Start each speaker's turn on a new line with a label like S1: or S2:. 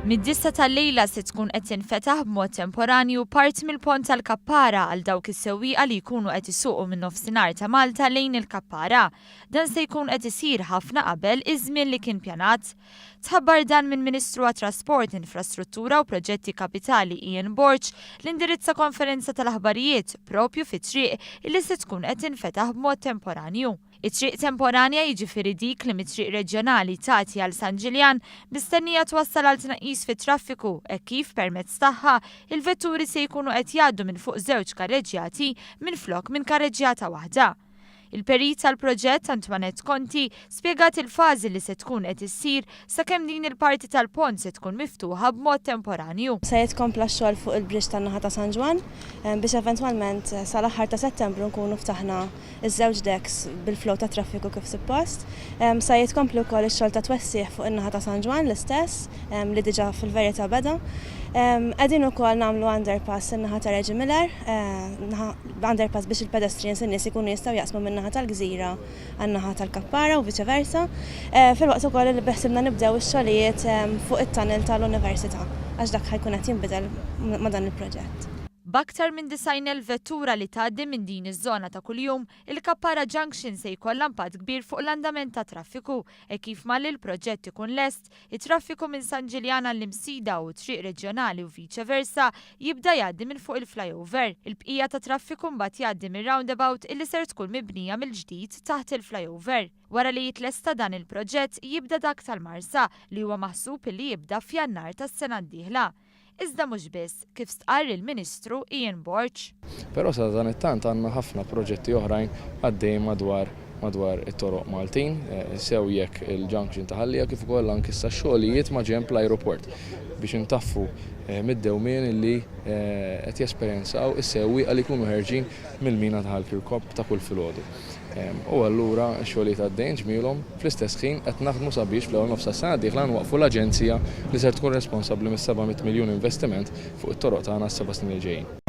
S1: Mid-9 tal-lejla se tkun qed tinfetaħ b'mod temporanju Parti Mill-Pont Tal-Kappara għal dawk is-sewwieqa li jkunu qed isuqu minn nofsinhar ta' Malta lejn il-Kappara. Dan se jkun qed isir ħafna qabel iż-żmien li kien pjanat. Tħabbar dan minn Ministru għat-Trasport, Infrastruttura u Proġetti Kapitali Ian Borch l-indirizza konferenza tal-aħbarijiet propju fit-triq illi se tkun qed tinfetaħ b'mod temporanju. It-triq temporanja jiġifieri dik li mit-triq reġjonali tagħti għal San Giljan mistennija twassal għal tnaqqis fit-traffiku hekk kif permezz tagħha il-vetturi se jkunu qed jgħaddu minn fuq żewġ karreġġjati minflok minn karreġġjata waħda. Il-perit tal-proġett Antwanet Konti spjegat il-fażi li se tkun qed issir sakemm din il-parti tal-pont se tkun miftuħa b'mod temporanju.
S2: Se jitkompla x-xogħol fuq il-biex tan-naħa ta' San Giljan biex eventwalment sal-aħħar ta' Settembru nkunu ftaħna iż-żewġ decks bil-flow ta' traffiku kif suppost. Se jitkomplu wkoll ix-xogħol ta' twessih fuq in-naħa ta' San Giljan l-istess li diġà fil-verità beda. Qegħdin ukoll nagħmlu underpass in-naħa ta' Reġi Miller, underpass biex il-pedestrians in-nies ikunu jistgħu jaqsmu min-naħa tal-Gżira għan-naħa tal-Kappara u viċi versa. Fil-waqt ukoll li beħsibna nibdew ix-xogħlijiet fuq it-tunnel tal-Università għax dak ħajkun qed jinbidel ma' dan il-proġett.
S1: B'aktar minn 90,000 vettura li tgħaddi minn din iż-żona ta' kuljum, il-Kappara Junction se jkollha impatt kbir fuq l-andament ta' traffiku e kif malli l-proġett ikun lest, it-traffiku minn San Giljan għall-Imsida u triq reġjonali u viċi versa jibda jgħaddi minn fuq il-flyover. Il-bqija ta' traffiku mbagħad jgħaddi mir-roundabout illi ser tkun mibnija mill-ġdid taħt il-flyover. Wara li jitlesta dan il-proġett jibda dak tal-Marsa li huwa maħsub illi jibda f'Jannar tas-sena d-dieħla. Iżda mhux biss, kif stqarr il-Ministru Ian Borch.
S3: Però sa dan it-tant għandna ħafna proġetti oħrajn għaddejjin madwar it-toroq Maltin, sew jekk il-Junction ta' Ħallija kif ukoll anke issa xogħlijiet ma' ġenb l-ajruport biex intaffu mid-dewmien illi qed jesperjenzaw is-sewwieqa li jkunu ħerġin mill-mina ta' Ħall-Kirkop ta' kull filgħodu. U allura x-xogħlijiet għaddejjin ġmielhom fl-istess ħin qed naħdmu sabiex fl-ewwel nofs tas-sena d-dieħla nwaqfu l-aġenzija li ser tkun responsabbli mis-700 miljun investiment fuq it-toroq tagħna s-7 snin li ġejjin.